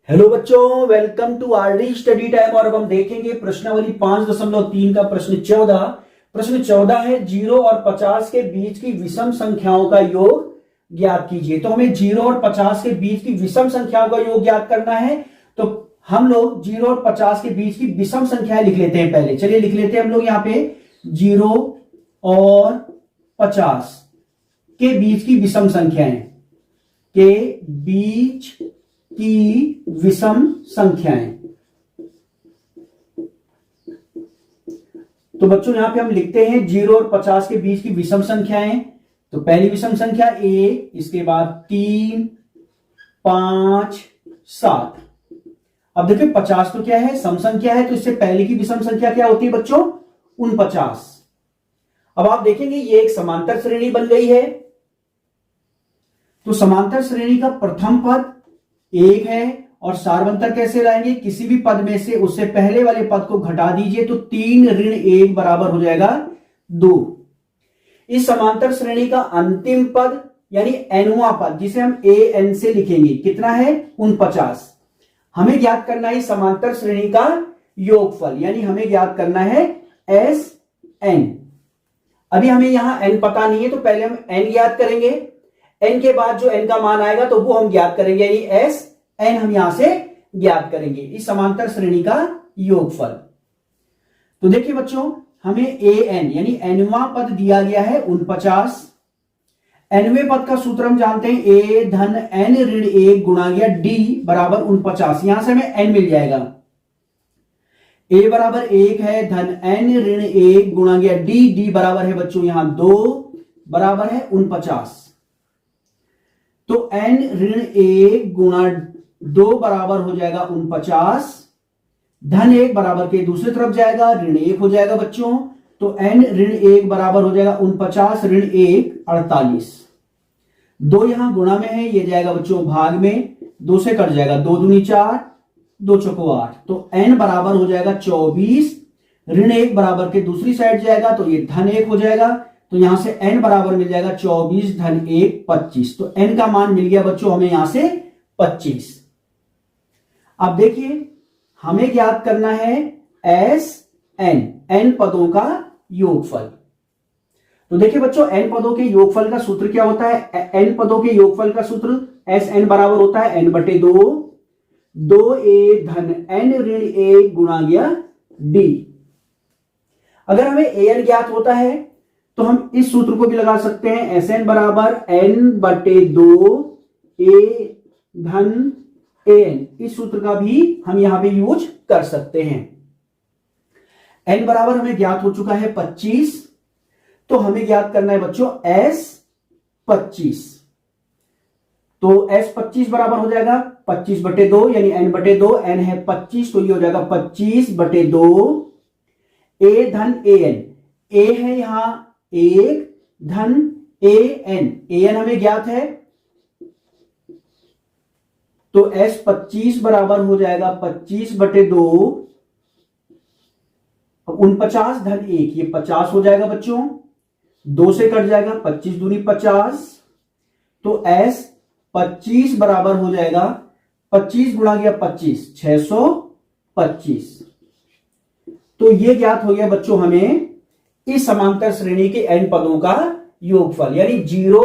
Hello बच्चों, welcome to RD study time. और अब हम देखेंगे प्रश्नावली 5.3 का प्रश्न 14। प्रश्न 14 है 0 और 50 के बीच की विषम संख्याओं का योग ज्ञात कीजिए। तो हमें 0 और 50 के बीच की विषम संख्याओं का योग ज्ञात करना है। तो हम लोग 0 और 50 के बीच की विषम संख्याएं लिख लेते हैं। पहले चलिए लिख लेते हैं हम लोग यहाँ पे 0 और 50 के बीच की विषम संख्याएं के बीच की विषम संख्याएं। तो बच्चों यहां पे हम लिखते हैं 0 और 50 के बीच की विषम संख्याएं। तो पहली विषम संख्या 1, इसके बाद 3, 5, 7। अब देखिए 50 तो क्या है, सम संख्या है, तो इससे पहले की विषम संख्या क्या होती है बच्चों, 49। अब आप देखेंगे ये एक समांतर श्रेणी बन गई है। तो समांतर श्रेणी का प्रथम पद 1 है और सार्वंतर कैसे लाएंगे, किसी भी पद में से उससे पहले वाले पद को घटा दीजिए तो 3 ऋण 1 बराबर हो जाएगा 2। इस समांतर श्रेणी का अंतिम पद यानी nवां पद जिसे हम an से लिखेंगे कितना है, 49। हमें ज्ञात करना है समांतर श्रेणी का योगफल, यानी हमें ज्ञात करना है Sn। अभी हमें यहां n पता नहीं है तो पहले हम n ज्ञात करेंगे। n के बाद जो n का मान आएगा तो वो हम ज्ञात करेंगे, यानी Sn हम यहां से ज्ञात करेंगे इस समांतर श्रेणी का योगफल। तो देखिए बच्चों, हमें an यानी nवां पद दिया गया है 49। nवें पद का सूत्र हम जानते हैं a धन n ऋण 1 गुणा गया d बराबर 49। यहां से हमें n मिल जाएगा। a बराबर 1 है धन n ऋण 1 गुणा गया d बराबर है बच्चों यहां 2 बराबर है 49। तो n ऋण 1 गुणा 2 बराबर हो जाएगा 49, धन 1 बराबर के दूसरी तरफ जाएगा ऋण 1 हो जाएगा बच्चों। तो n ऋण 1 बराबर हो जाएगा 49 ऋण 1 48। 2 यहां गुणा में है, ये जाएगा बच्चों भाग में, 2 से कट जाएगा, 2 दूनी 4, 2 चौको 8। तो n बराबर हो जाएगा 24, ऋण 1 बराबर के दूसरी साइड जाएगा तो ये धन 1 हो जाएगा। तो यहां से n बराबर मिल जाएगा 24 धन 1 25। तो n का मान मिल गया बच्चों हमें यहां से 25। अब देखिए हमें ज्ञात करना है Sn, n पदों का योगफल। तो देखिए बच्चों n पदों के योगफल का सूत्र क्या होता है, n पदों के योगफल का सूत्र Sn बराबर होता है n बटे 2, 2a धन n ऋण 1 गुणा गया d। अगर हमें an ज्ञात होता है तो हम इस सूत्र को भी लगा सकते हैं, Sn बराबर n बटे 2 a धन an। इस सूत्र का भी हम यहां पे यूज कर सकते हैं। n बराबर हमें ज्ञात हो चुका है 25। तो हमें ज्ञात करना है बच्चों S25। तो S25 बराबर हो जाएगा 25 बटे 2 यानी n बटे 2, n है 25 तो ये हो जाएगा 25 बटे 2 a धन an। a है यहां 1 धन an हमें ज्ञात है। तो S25 बराबर हो जाएगा 25 बटे 2 49 धन 1, ये 50 हो जाएगा बच्चों, 2 से कट जाएगा, 25 दूनी 50। तो S25 बराबर हो जाएगा 25 गुणा गया 25, 625। तो ये ज्ञात हो गया बच्चों हमें इस समांतर श्रेणी के n पदों का योगफल, यानी 0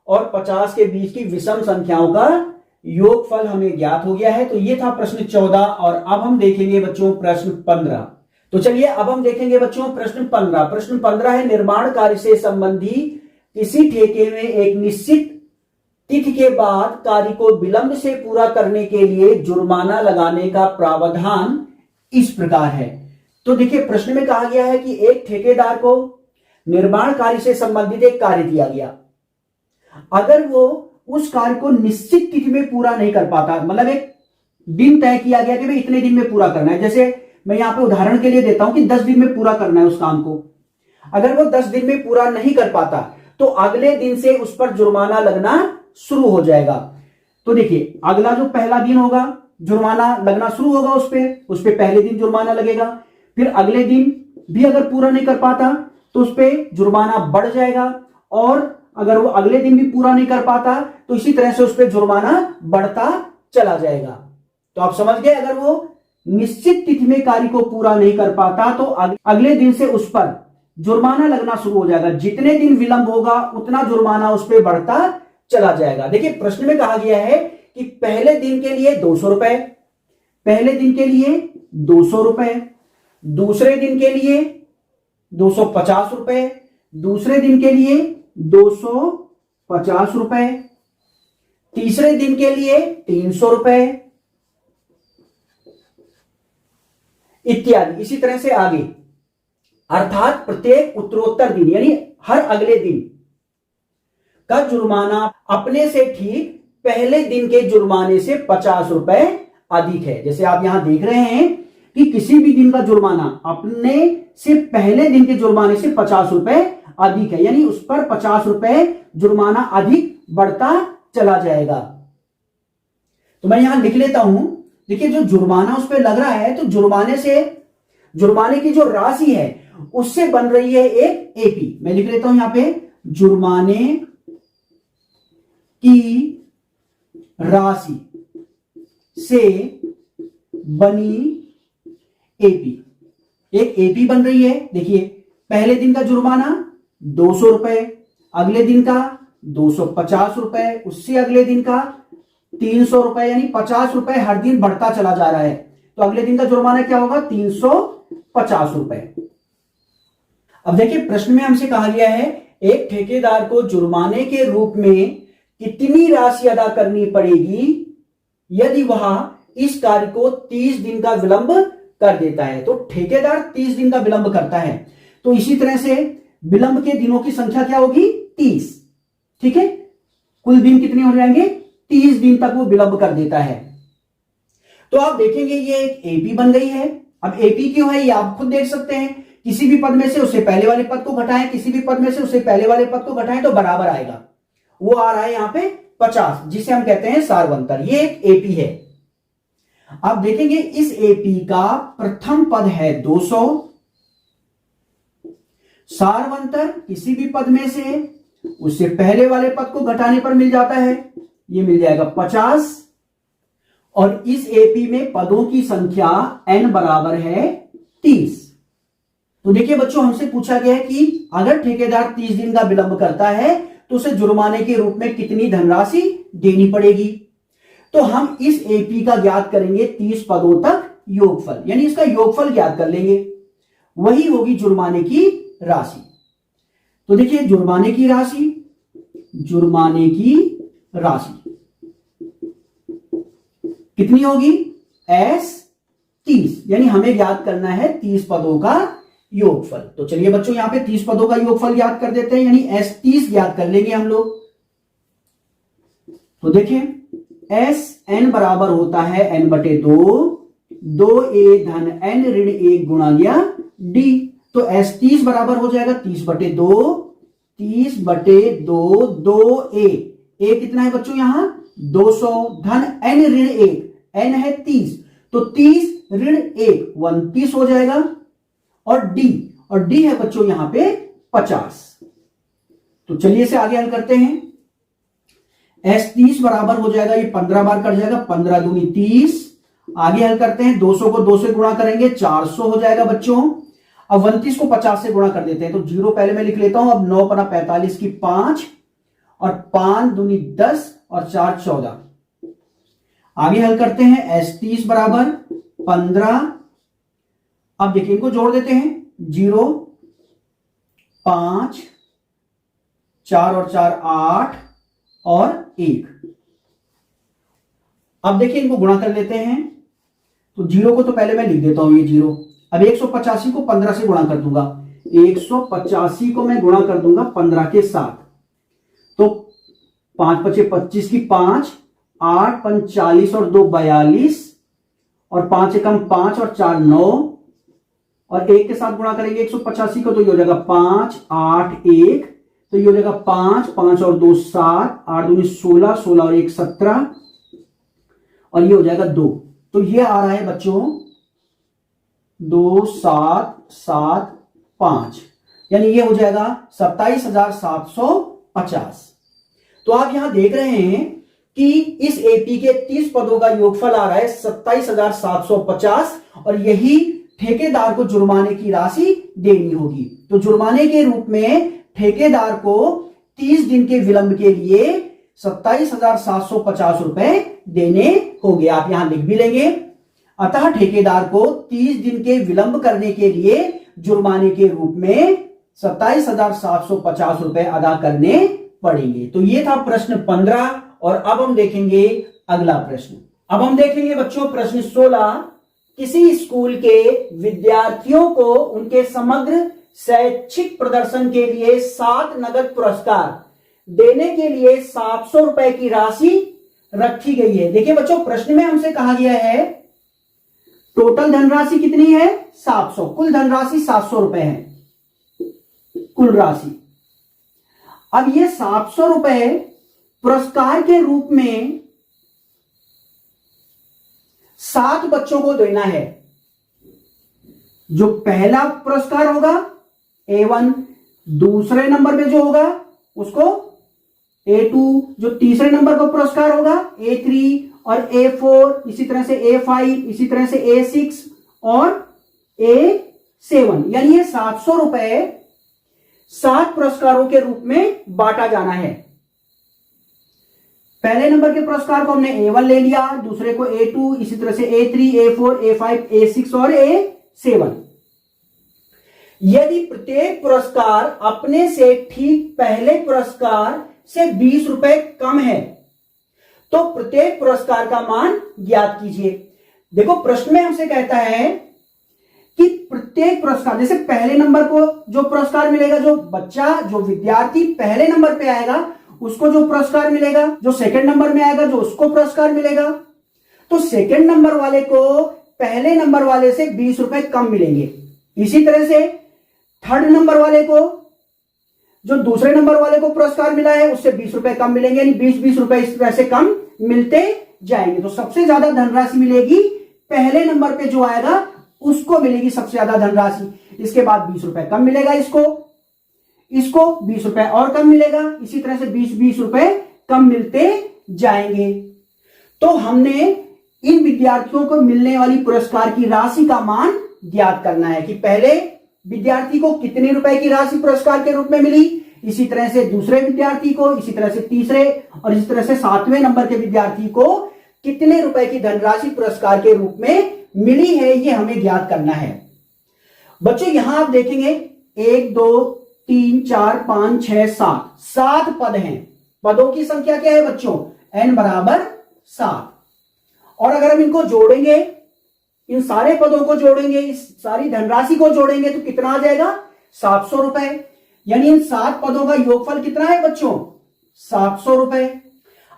और 50 के बीच की विषम संख्याओं का योगफल हमें ज्ञात हो गया है। तो ये था प्रश्न 14। और अब हम देखेंगे बच्चों प्रश्न 15। तो चलिए अब हम देखेंगे बच्चों प्रश्न 15। प्रश्न 15 है निर्माण कार्य से संबंधी किसी ठेके में एक निश्चित तिथि के बाद कार्य को विलंब से पूरा करने के लिए जुर्माना लगाने का प्रावधान इस प्रकार है। तो देखिए प्रश्न में कहा गया है कि एक ठेकेदार को निर्माण कार्य से संबंधित एक कार्य दिया गया, अगर वो उस कार्य को निश्चित तिथि में पूरा नहीं कर पाता, मतलब एक दिन तय किया गया कि भाई इतने दिन में पूरा करना है, जैसे मैं यहां पे उदाहरण के लिए देता हूं कि 10 दिन में पूरा करना है उस काम को, अगर वो 10 दिन में पूरा नहीं कर पाता तो अगले दिन से उस पर जुर्माना लगना शुरू हो जाएगा। तो देखिए अगला जो पहला दिन होगा जुर्माना लगना शुरू होगा, उस पे पहले दिन जुर्माना लगेगा। फिर अगले दिन भी अगर पूरा नहीं कर पाता तो उस पर जुर्माना बढ़ जाएगा, और अगर वो अगले दिन भी पूरा नहीं कर पाता तो इसी तरह से उस पर जुर्माना बढ़ता चला जाएगा। तो आप समझ गए, अगर वो निश्चित तिथि में कार्य को पूरा नहीं कर पाता तो अगले दिन से उस पर जुर्माना लगना शुरू हो जाएगा। जितने दिन विलंब होगा उतना जुर्माना उस पर बढ़ता चला जाएगा। देखिए प्रश्न में कहा गया है कि पहले दिन के लिए 200 रुपए, पहले दिन के लिए 200 रुपए, दूसरे दिन के लिए 250 रुपए, दूसरे दिन के लिए 250 रुपए, तीसरे दिन के लिए 300 रुपए इत्यादि। इसी तरह से आगे, अर्थात प्रत्येक उत्तरोत्तर दिन यानी हर अगले दिन का जुर्माना अपने से ठीक पहले दिन के जुर्माने से 50 रुपए अधिक है। जैसे आप यहां देख रहे हैं कि किसी भी दिन का जुर्माना अपने से पहले दिन के जुर्माने से 50 रुपए अधिक है, यानी उस पर 50 रुपए जुर्माना अधिक बढ़ता चला जाएगा। तो मैं यहां लिख लेता हूं, देखिए जो जुर्माना उस पर लग रहा है तो जुर्माने की जो राशि है उससे बन रही है एक एपी। मैं लिख लेता हूं यहां पे, जुर्माने की राशि से बनी एपी, एक एपी बन रही है। देखिए पहले दिन का जुर्माना 200 रुपए, अगले दिन का 250 रुपए, उससे अगले दिन का 300 रुपए, यानी 50 रुपए हर दिन बढ़ता चला जा रहा है। तो अगले दिन का जुर्माना क्या होगा, 350 रुपए। अब देखिए प्रश्न में हमसे कहा गया है एक ठेकेदार को जुर्माने के रूप में कितनी राशि अदा करनी पड़ेगी यदि वह इस कार्य को 30 दिन का विलंब कर देता है। तो ठेकेदार 30 दिन का विलंब करता है, तो इसी तरह से विलंब के दिनों की संख्या क्या होगी, 30। ठीक है, कुल दिन कितने हो जाएंगे, 30 दिन तक वो विलंब कर देता है। तो आप देखेंगे ये एक एपी बन गई है। अब एपी क्यों है ये आप खुद देख सकते हैं, किसी भी पद में से उससे पहले वाले पद को घटाएं, किसी भी पद में से उससे पहले वाले पद को घटाएं तो बराबर आएगा। वो आ रहा है यहां पे 50, जिसे हम कहते हैं सार्वंतर। ये एक एपी है। आप देखेंगे इस एपी का प्रथम पद है 200, सार्वंतर किसी भी पद में से उससे पहले वाले पद को घटाने पर मिल जाता है, ये मिल जाएगा 50। और इस एपी में पदों की संख्या n बराबर है 30। तो देखिए बच्चों, हमसे पूछा गया है कि अगर ठेकेदार 30 दिन का विलंब करता है तो उसे जुर्माने के रूप में कितनी धनराशि देनी पड़ेगी। तो हम इस एपी का ज्ञात करेंगे 30 पदों तक योगफल, यानी इसका योगफल ज्ञात कर लेंगे, वही होगी जुर्माने की राशि। तो देखिए जुर्माने की राशि कितनी होगी, एस 30, यानी हमें ज्ञात करना है 30 पदों का योगफल। तो चलिए बच्चों यहां पे 30 पदों का योगफल ज्ञात कर देते हैं, यानी एस 30 ज्ञात कर लेंगे हम लोग। तो देखिए एस एन बराबर होता है n/2, 2a धन n ऋण 1 गुणा गया d। तो एस 30 बराबर हो जाएगा 30/2, 30/2, 2a, a कितना है बच्चों यहां 200 धन n ऋण 1, n है 30, तो 30 ऋण 1 29 हो जाएगा। और d है बच्चों यहां पे 50। तो चलिए इसे आगे हल करते हैं। एस 30 बराबर हो जाएगा, ये 15 बार कट जाएगा, 15 दूनी 30। आगे हल करते हैं, 200 को 2 से गुणा करेंगे 400 हो जाएगा बच्चों। अब 29 को 50 से गुणा कर देते हैं, तो 0 पहले मैं लिख लेता हूं। अब 9 पना 45 की 5 और 5 दूनी 10 और 4 14। आगे हल करते हैं, एस 30 बराबर 15। अब देखिए इनको जोड़ देते हैं, 0 5 4 और 4 8 और 1। अब देखिए इनको गुणा कर लेते हैं, तो 0 को तो पहले मैं लिख देता हूं, ये 0। अब 185 को 15 से गुणा कर दूंगा, 185 को मैं गुणा कर दूंगा 15 के साथ। तो 5 5 25 की 5, 8 5 40 और 2 42 और 5 एकम 5 और 4 9 और 1 के साथ गुणा करेंगे 185 को, तो ये हो जाएगा 5 8 1, तो ये हो जाएगा 5 5 और 2 7, 8 दूनी 16, 16 और 1 17 और ये हो जाएगा 2। तो ये आ रहा है बच्चों 2 7 7 5, यानी ये हो जाएगा 27,750। तो आप यहां देख रहे हैं कि इस एपी के 30 पदों का योगफल आ रहा है 27,750 और यही ठेकेदार को जुर्माने की राशि देनी होगी। तो जुर्माने के रूप में ठेकेदार को 30 दिन के विलंब के लिए 27,750 रुपए देने होंगे। आप यहां लिख भी लेंगे। अतः ठेकेदार को 30 दिन के विलंब करने के लिए जुर्माने के रूप में 27,750 रुपए अदा करने पड़ेंगे। तो ये था प्रश्न 15 और अब हम देखेंगे अगला प्रश्न। अब हम देखेंगे बच्चों प्रश्न 16। किसी स्कूल के विद्यार्थियों को उनके समग्र शैक्षिक प्रदर्शन के लिए 7 नगद पुरस्कार देने के लिए 700 रुपए की राशि रखी गई है। देखिए बच्चों, प्रश्न में हमसे कहा गया है टोटल धनराशि कितनी है 700, कुल धनराशि 700 रुपए है कुल राशि। अब ये 700 रुपए पुरस्कार के रूप में 7 बच्चों को देना है। जो पहला पुरस्कार होगा A1, दूसरे नंबर पे जो होगा उसको A2, जो तीसरे नंबर का पुरस्कार होगा A3 और A4, इसी तरह से A5, इसी तरह से A6 और A7। यानी ये 700 रुपए 7 पुरस्कारों के रूप में बांटा जाना है। पहले नंबर के पुरस्कार को हमने A1 ले लिया, दूसरे को A2, इसी तरह से A3, A4, A5, A6 और A7। यदि प्रत्येक पुरस्कार अपने से ठीक पहले पुरस्कार से 20 रुपए कम है तो प्रत्येक पुरस्कार का मान ज्ञात कीजिए। देखो प्रश्न में हमसे कहता है कि प्रत्येक पुरस्कार, जैसे पहले नंबर को जो पुरस्कार मिलेगा, जो बच्चा जो विद्यार्थी पहले नंबर पे आएगा उसको जो पुरस्कार मिलेगा, जो सेकंड नंबर में आएगा जो उसको पुरस्कार मिलेगा, तो सेकंड नंबर वाले को पहले नंबर वाले से 20 रुपए कम मिलेंगे। इसी तरह से थर्ड नंबर वाले को, जो दूसरे नंबर वाले को पुरस्कार मिला है उससे 20 रुपए कम मिलेंगे, यानी 20-20 रुपए इस तरह से कम मिलते जाएंगे। तो सबसे ज्यादा धनराशि मिलेगी पहले नंबर पे जो आएगा उसको मिलेगी सबसे ज्यादा धनराशि। इसके बाद 20 रुपए कम मिलेगा इसको 20 रुपए और कम मिलेगा, इसी तरह से 20-20 रुपए कम मिलते जाएंगे। तो हमने इन विद्यार्थियों को मिलने वाली पुरस्कार की राशि का मान ज्ञात करना है कि पहले विद्यार्थी को कितने रुपए की राशि पुरस्कार के रूप में मिली, इसी तरह से दूसरे विद्यार्थी को, इसी तरह से तीसरे और इसी तरह से 7वें नंबर के विद्यार्थी को कितने रुपए की धनराशि पुरस्कार के रूप में मिली है, ये हमें ज्ञात करना है। बच्चों यहां आप देखेंगे 1 2 3 4 5 6 7 पद हैं। पदों की संख्या क्या है बच्चों, n बराबर 7। और अगर हम इनको जोड़ेंगे, इन सारे पदों को जोड़ेंगे, इस सारी धनराशि को जोड़ेंगे तो कितना आ जाएगा 700 रुपए। यानी इन 7 पदों का योगफल कितना है बच्चों 700 रुपए।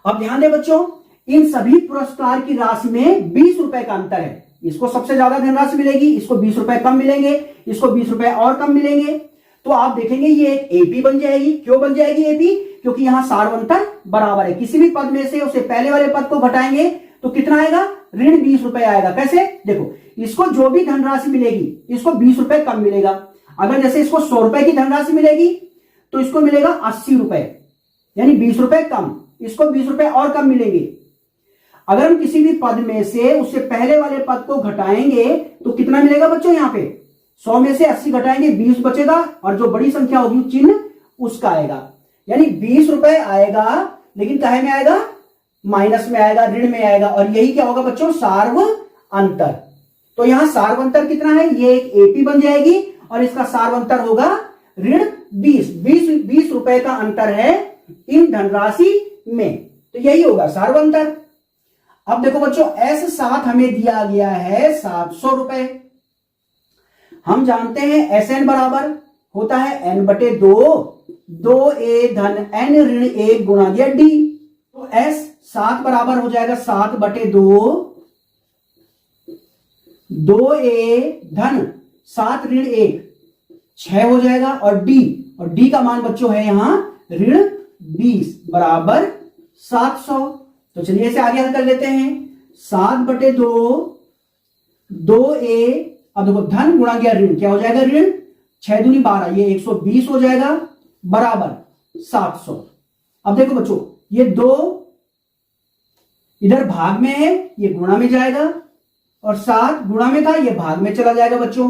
अब ध्यान दें बच्चों, इन सभी पुरस्कार की राशि में 20 रुपए का अंतर है। इसको सबसे ज्यादा धनराशि मिलेगी, इसको 20 रुपए कम मिलेंगे, इसको 20 रुपए और कम मिलेंगे। तो आप देखेंगे ये एक एपी बन जाएगी। क्यों बन जाएगी एपी, क्योंकि यहां सारवंतर बराबर है। किसी भी पद में से उसे पहले वाले पद को घटाएंगे तो कितना आएगा, ऋण 20 रुपए आएगा। कैसे, देखो इसको जो भी धनराशि मिलेगी इसको 20 रुपए कम मिलेगा। अगर जैसे इसको 100 रुपए की धनराशि मिलेगी तो इसको मिलेगा 80 रुपए, यानी 20 रुपए कम, इसको 20 रुपए और कम मिलेंगे। अगर हम किसी भी पद में से उससे पहले वाले पद को घटाएंगे तो कितना मिलेगा बच्चों, यहां पे 100 में से 80 घटाएंगे 20 बचेगा और जो बड़ी संख्या होगी चिन्ह उसका आएगा। यानी 20 रुपए आएगा, लेकिन काहे में आएगा, माइनस में आएगा, ऋण में आएगा। और यही क्या होगा बच्चों, सार्व अंतर। तो यहां सार्वंतर कितना है, ये एक एपी बन जाएगी और इसका सार्वंतर होगा ऋण 20 रुपए का अंतर है इन धनराशि में, तो यही होगा सार्वंतर। अब देखो बच्चों S7 हमें दिया गया है 700 रुपए। हम जानते हैं SN बराबर होता है n/2, 2a धन n ऋण 1 गुणा दिया d। तो S7 बराबर हो जाएगा 7/2, 2a धन 7 ऋण 1 6 हो जाएगा और d का मान बच्चों है यहां ऋण 20 बराबर 700। तो चलिए इसे आगे हल कर लेते हैं। 7/2, 2a, अब देखो धन गुणा गया ऋण, क्या हो जाएगा ऋण, 6 दूनी 12, ये 120 हो जाएगा बराबर 700। अब देखो बच्चों ये 2 इधर भाग में है, ये गुणा में जाएगा, और 7 गुणा में था, ये भाग में चला जाएगा बच्चों,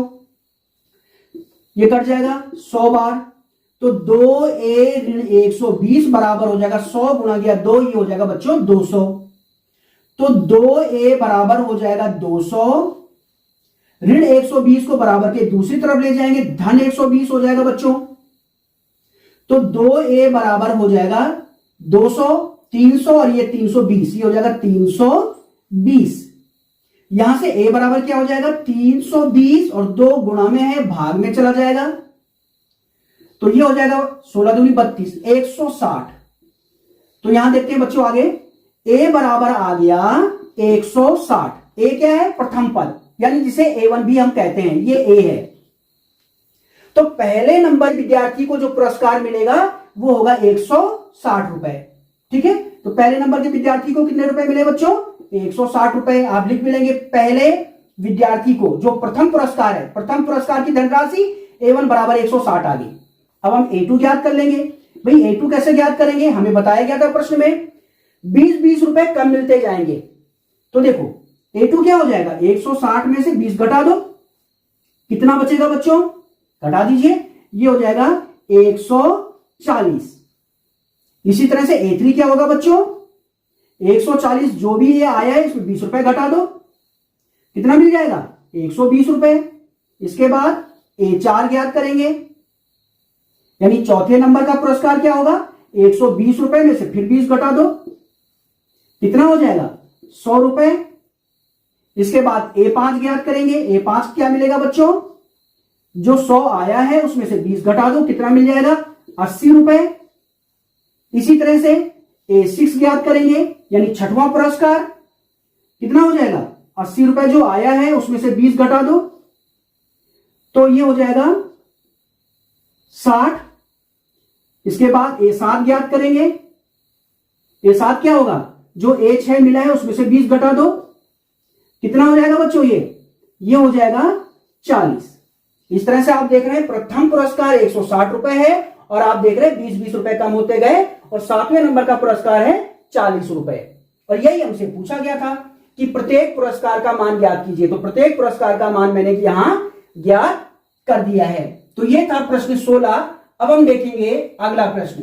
ये कट जाएगा 100 बार। तो 2a ऋण 120 बराबर हो जाएगा 100 गुणा गया 2, ये हो जाएगा बच्चों 200। तो 2a बराबर हो जाएगा 200, ऋण 120 को बराबर के दूसरी तरफ ले जाएंगे, धन 120 हो जाएगा बच्चों। तो 2a बराबर हो जाएगा 200, 300 और ये 320, ये हो जाएगा 320। यहां से a बराबर क्या हो जाएगा 320, और 2 गुणा में है, भाग में चला जाएगा, तो ये हो जाएगा 16 दूनी 32, 160। तो यहां देखते हैं बच्चों आगे, a बराबर आ गया 160। a क्या है प्रथम पद, यानी जिसे a1 भी हम कहते हैं, ये a है। तो पहले नंबर विद्यार्थी को जो पुरस्कार मिलेगा वो होगा 160 रुपए। ठीक है, तो पहले नंबर के विद्यार्थी को कितने रुपए मिले बच्चों 160 रुपए। आप लिख भी लेंगे पहले विद्यार्थी को जो प्रथम पुरस्कार है, प्रथम पुरस्कार की धनराशि a1 बराबर 160 आ गई। अब हम a2 ज्ञात कर लेंगे। भाई a2 कैसे ज्ञात करेंगे, हमें बताया गया था प्रश्न में 20-20 रुपए कम मिलते जाएंगे। तो देखो a2 क्या हो जाएगा, 160 में से 20 घटा दो, कितना बचेगा बच्चों, घटा दीजिए, ये हो जाएगा 140। इसी तरह से a3 क्या होगा बच्चों, 140 जो भी ये आया है इसमें 20 रुपए घटा दो, कितना मिल जाएगा 120 रुपए। इसके बाद a4 ज्ञात करेंगे, यानी चौथे नंबर का पुरस्कार क्या होगा 120 रुपए में से फिर 20 घटा दो, कितना हो जाएगा 100 रुपए। इसके बाद a5 ज्ञात करेंगे, a5 क्या मिलेगा बच्चों, जो 100 आया है उसमें से 20 घटा दो, कितना मिल जाएगा 80 रुपए। इसी तरह से a6 ज्ञात करेंगे, यानी छठवां पुरस्कार, कितना हो जाएगा 80 रुपए, जो आया है उसमें से 20 घटा दो, तो ये हो जाएगा 60। इसके बाद a7 ज्ञात करेंगे, a7 क्या होगा, जो a6 मिला है उसमें से 20 घटा दो, कितना हो जाएगा बच्चों, ये हो जाएगा 40। इस तरह से आप देख रहे हैं प्रथम पुरस्कार 160 रुपए है, और आप देख रहे हैं 20-20 रुपए कम होते गए, और 7वें नंबर का पुरस्कार है 40 रुपए। और यही हमसे पूछा गया था कि प्रत्येक पुरस्कार का मान ज्ञात कीजिए, तो प्रत्येक पुरस्कार का मान मैंने यहां ज्ञात कर दिया है। तो ये था प्रश्न 16। अब हम देखेंगे अगला प्रश्न।